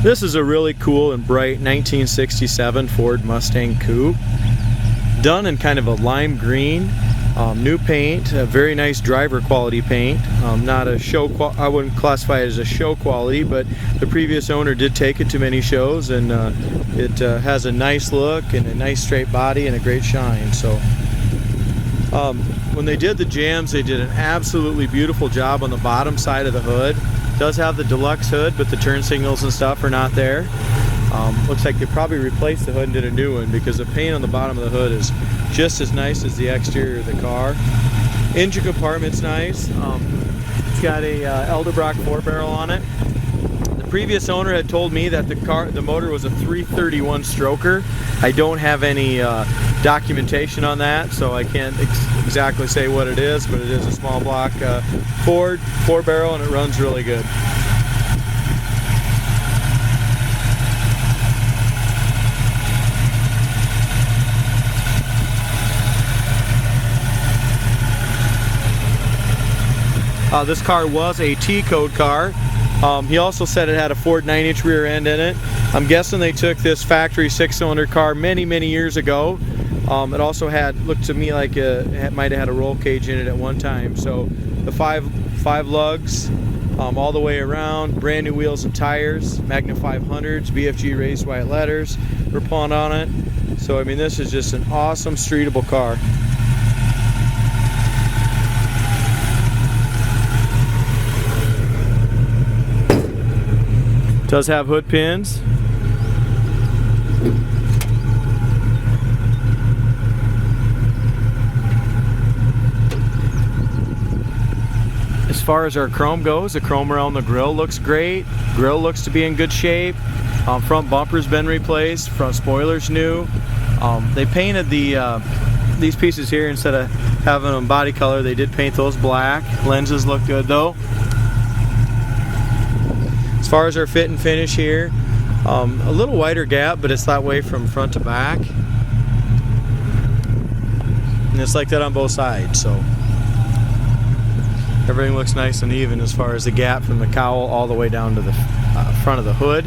This is a really cool and bright 1967 Ford Mustang Coupe, done in kind of a lime green. New paint, a very nice driver quality paint. Not a show I wouldn't classify it as a show quality, but the previous owner did take it to many shows, and it has a nice look and a nice straight body and a great shine. So when they did the jams, they did an absolutely beautiful job on the bottom side of the hood. It does have the deluxe hood, but the turn signals and stuff are not there. Looks like they probably replaced the hood and did a new one, because the paint on the bottom of the hood is just as nice as the exterior of the car. Engine compartment's nice. It's got a Edelbrock 4-barrel on it. The previous owner had told me that the motor was a 331 stroker. I don't have any documentation on that, so I can't exactly say what it is, but it is a small block Ford 4-barrel, and it runs really good. This car was a T-code car. He also said it had a Ford 9-inch rear end in it. I'm guessing they took this factory 6-cylinder car many years ago. It also looked to me like it might have had a roll cage in it at one time. So the five lugs all the way around, brand new wheels and tires, Magna 500s, BFG raised white letters were pawned on it. So I mean, this is just an awesome streetable car. Does have hood pins. As far as our chrome goes, the chrome around the grill looks great. Grill looks to be in good shape. Front bumper's been replaced. Front spoiler's new. They painted these pieces here, instead of having them body color, they did paint those black. Lenses look good though. As far as our fit and finish here, a little wider gap, but it's that way from front to back, and it's like that on both sides, so everything looks nice and even as far as the gap from the cowl all the way down to the front of the hood.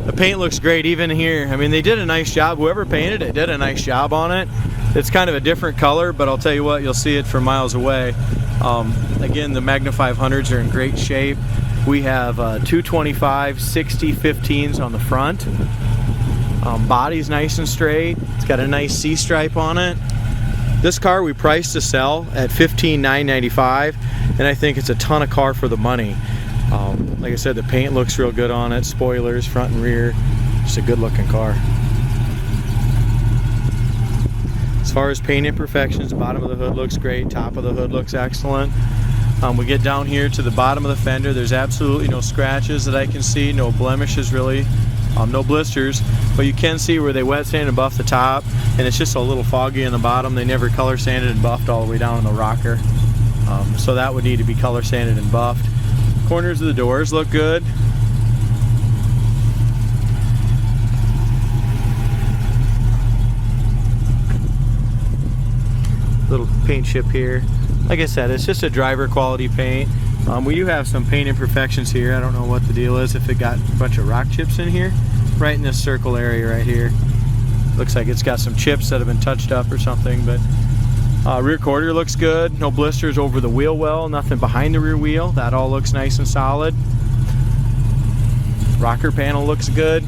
The paint looks great even here. I mean, they did a nice job. Whoever painted it did a nice job on it. It's kind of a different color, but I'll tell you what, you'll see it from miles away. Again, the Magna 500s are in great shape. We have 225 60 15s on the front. Body's nice and straight. It's got a nice C stripe on it. This car we priced to sell at $15,995, and I think it's a ton of car for the money. Like I said, the paint looks real good on it. Spoilers, front and rear. Just a good looking car. As far as paint imperfections, the bottom of the hood looks great. Top of the hood looks excellent. We get down here to the bottom of the fender. There's absolutely no scratches that I can see, no blemishes really, no blisters, but you can see where they wet sanded and buffed the top, and it's just a little foggy in the bottom. They never color sanded and buffed all the way down in the rocker, so that would need to be color sanded and buffed. Corners of the doors look good. Little paint chip here. Like I said, it's just a driver quality paint. We do have some paint imperfections here. I don't know what the deal is, if it got a bunch of rock chips in here. Right in this circle area right here. Looks like it's got some chips that have been touched up or something, but rear quarter looks good. No blisters over the wheel well, nothing behind the rear wheel. That all looks nice and solid. Rocker panel looks good.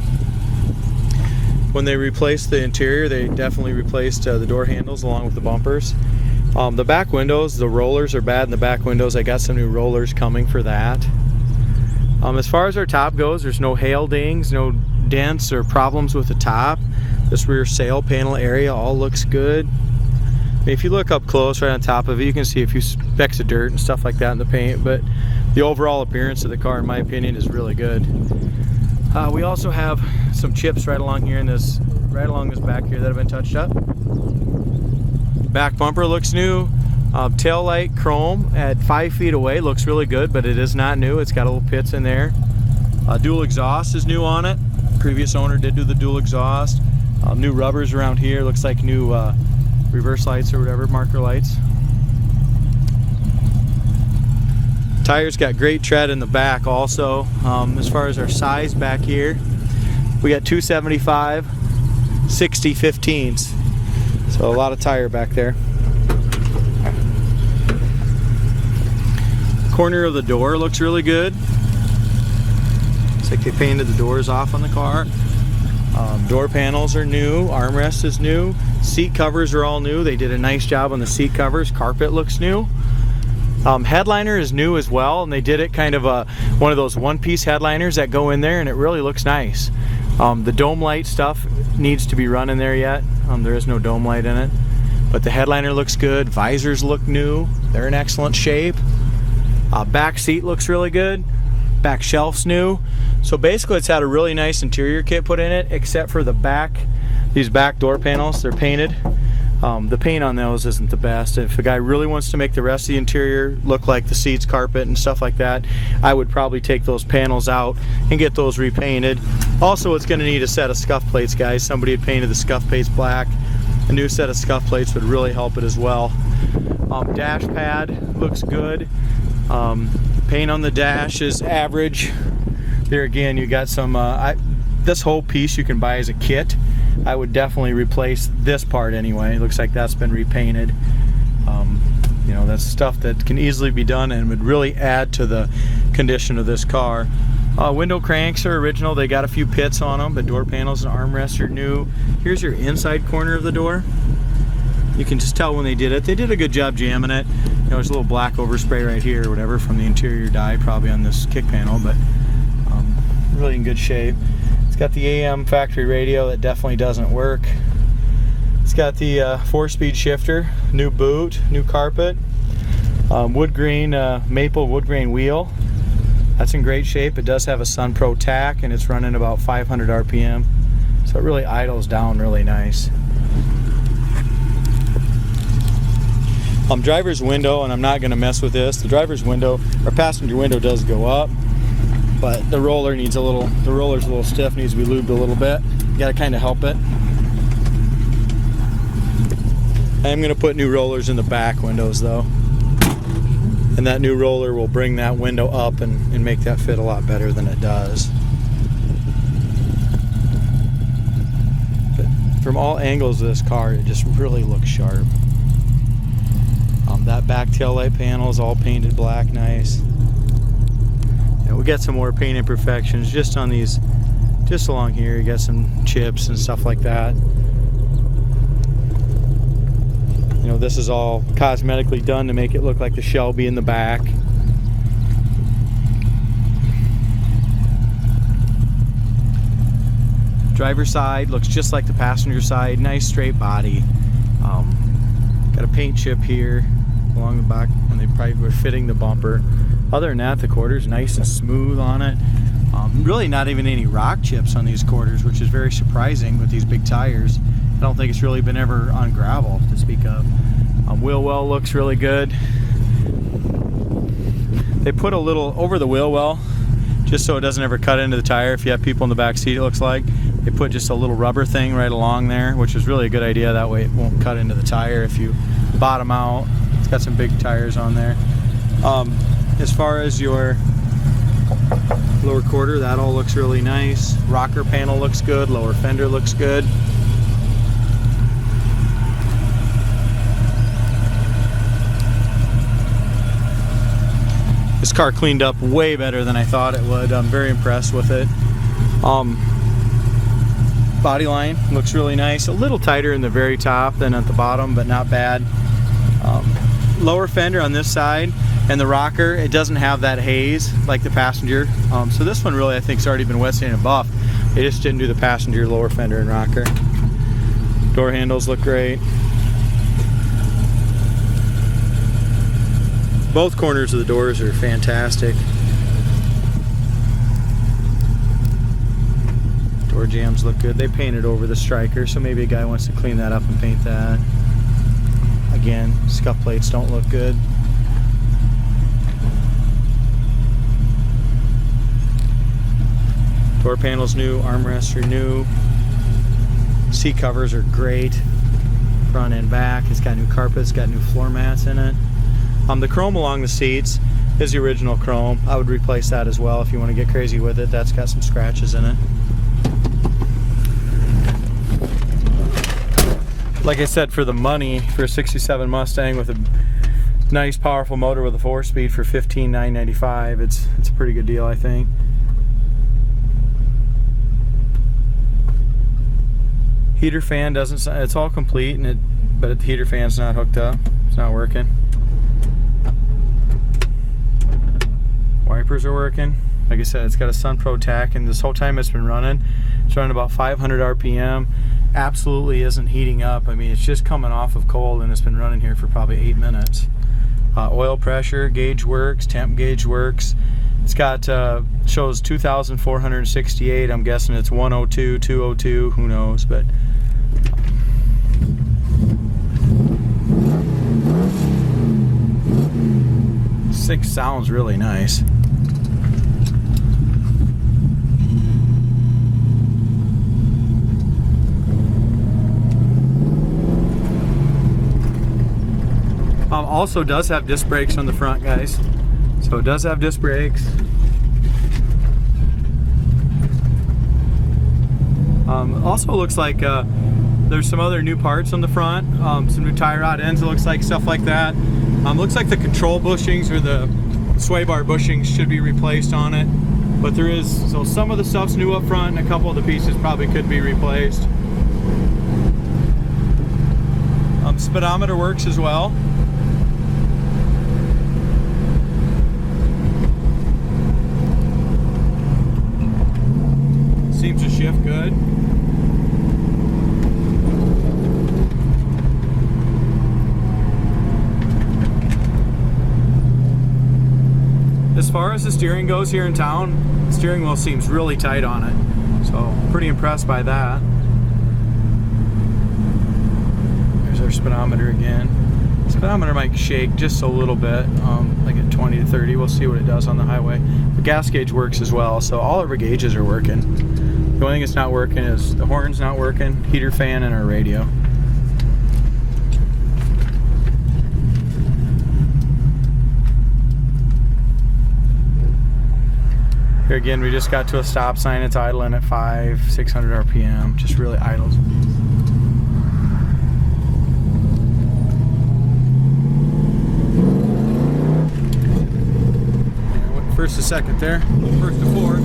When they replaced the interior, they definitely replaced the door handles along with the bumpers. The back windows, the rollers are bad in the back windows. I got some new rollers coming for that. As far as our top goes, there's no hail dings, no dents or problems with the top. This rear sail panel area all looks good. I mean, if you look up close right on top of it, you can see a few specks of dirt and stuff like that in the paint, but the overall appearance of the car, in my opinion, is really good. We also have some chips right along here in this, right along this back here that have been touched up. Back bumper looks new. Tail light chrome at 5 feet away looks really good, but it is not new. It's got little pits in there. Dual exhaust is new on it. Previous owner did do the dual exhaust. New rubbers around here. Looks like new reverse lights or whatever, marker lights. Tires got great tread in the back also. As far as our size back here, we got 275 60 15s, so a lot of tire back there. Corner of the door looks really good. It's like they painted the doors off on the car. Door panels are new, armrest is new, seat covers are all new. They did a nice job on the seat covers. Carpet looks new. Headliner is new as well, and they did it kind of one of those one-piece headliners that go in there, and it really looks nice. The dome light stuff needs to be run in there yet. There is no dome light in it, but the headliner looks good. Visors look new, they're in excellent shape. Back seat looks really good. Back shelf's new. So basically it's had a really nice interior kit put in it, except for the back, these back door panels, they're painted. The paint on those isn't the best. If a guy really wants to make the rest of the interior look like the seats, carpet, and stuff like that, I would probably take those panels out and get those repainted. Also, it's going to need a set of scuff plates, guys. Somebody had painted the scuff plates black. A new set of scuff plates would really help it as well. Dash pad looks good. Paint on the dash is average. There again, you got some, this whole piece you can buy as a kit. I would definitely replace this part anyway. It looks like that's been repainted. You know, that's stuff that can easily be done and would really add to the condition of this car. Window cranks are original. They got a few pits on them, but door panels and armrests are new. Here's your inside corner of the door. You can just tell when they did it. They did a good job jamming it. You know, there's a little black overspray right here or whatever from the interior dye probably on this kick panel, but really in good shape. It's got the AM factory radio that definitely doesn't work. It's got the 4-speed shifter, new boot, new carpet, wood grain, maple wood grain wheel. That's in great shape. It does have a Sun Pro tack and it's running about 500 RPM. So it really idles down really nice. Driver's window, and I'm not going to mess with this. The driver's window, or passenger window, does go up, but the roller needs a little. The roller's a little stiff, needs to be lubed a little bit. You got to kind of help it. I am going to put new rollers in the back windows though, and that new roller will bring that window up and make that fit a lot better than it does. But from all angles of this car, it just really looks sharp. That back taillight panel is all painted black, nice. And we got some more paint imperfections just on these, just along here. You got some chips and stuff like that. You know, this is all cosmetically done to make it look like the Shelby in the back. Driver's side looks just like the passenger side. Nice straight body. Got a paint chip here along the back when they probably were fitting the bumper. Other than that, the quarter's nice and smooth on it. Really not even any rock chips on these quarters, which is very surprising with these big tires. I don't think it's really been ever on gravel to speak of. Wheel well looks really good. They put a little over the wheel well just so it doesn't ever cut into the tire. If you have people in the back seat, it looks like they put just a little rubber thing right along there, which is really a good idea. That way it won't cut into the tire if you bottom out. It's got some big tires on there. As far as your lower quarter, that all looks really nice. Rocker panel looks good. Lower fender looks good. This car cleaned up way better than I thought it would. I'm very impressed with it. Body line looks really nice. A little tighter in the very top than at the bottom, but not bad. Lower fender on this side, and the rocker, it doesn't have that haze like the passenger. So this one really, I think, has already been wet sanded and buffed. They just didn't do the passenger lower fender and rocker. Door handles look great. Both corners of the doors are fantastic. Door jambs look good. They painted over the striker, so maybe a guy wants to clean that up and paint that. Again, scuff plates don't look good. Door panels new, armrests are new. Seat covers are great, front and back. It's got new carpets, got new floor mats in it. The chrome along the seats, is the original chrome. I would replace that as well if you want to get crazy with it. That's got some scratches in it. Like I said, for the money, for a 67 Mustang with a nice powerful motor with a 4-speed for $15,995, it's a pretty good deal, I think. Heater fan doesn't, it's all complete, but the heater fan's not hooked up. It's not working. Wipers are working. Like I said, it's got a Sun Pro tach, and this whole time it's been running. It's running about 500 RPM. Absolutely isn't heating up. I mean, it's just coming off of cold, and it's been running here for probably 8 minutes. Oil pressure gauge works, temp gauge works. It's got shows 2,468. I'm guessing it's 102, 202, who knows, but six sounds really nice. Also does have disc brakes on the front, guys. So it does have disc brakes. Also looks like there's some other new parts on the front. Some new tie rod ends, it looks like, stuff like that. Looks like the control bushings or the sway bar bushings should be replaced on it. But there is, so some of the stuff's new up front and a couple of the pieces probably could be replaced. Speedometer works as well. Seems to shift good. As far as the steering goes here in town, the steering wheel seems really tight on it. So pretty impressed by that. There's our speedometer again. Speedometer might shake just a little bit, like at 20 to 30. We'll see what it does on the highway. The gas gauge works as well, so all of our gauges are working. The only thing that's not working is the horn's not working, heater fan, and our radio. Here again, we just got to a stop sign. It's idling at 600 RPM, just really idles. First to second there, first to fourth.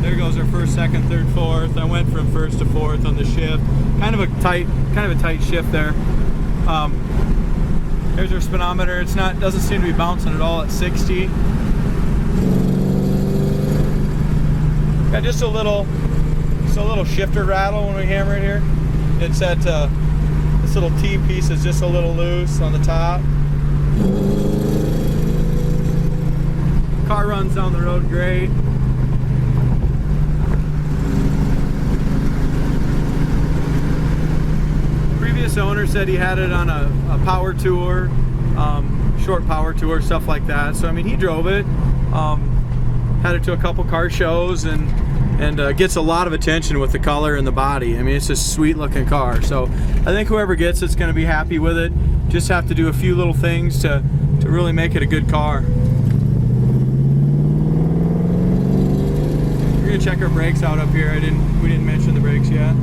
There goes our first, second, third, fourth. I went from first to fourth on the shift. Kind of a tight shift there. There's our speedometer. It's not, doesn't seem to be bouncing at all at 60. Got just a little shifter rattle when we hammer it here. It's at this little T piece is just a little loose on the top. Car runs down the road great. Previous owner said he had it on a power tour, short power tour, stuff like that. So I mean, he drove it, had it to a couple car shows, and gets a lot of attention with the color and the body. I mean, it's a sweet looking car. So I think whoever gets it's going to be happy with it. Just have to do a few little things to really make it a good car. We're gonna check our brakes out up here. We didn't mention the brakes yet.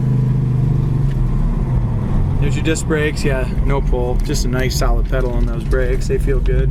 There's your disc brakes. Yeah, no pull. Just a nice solid pedal on those brakes. They feel good.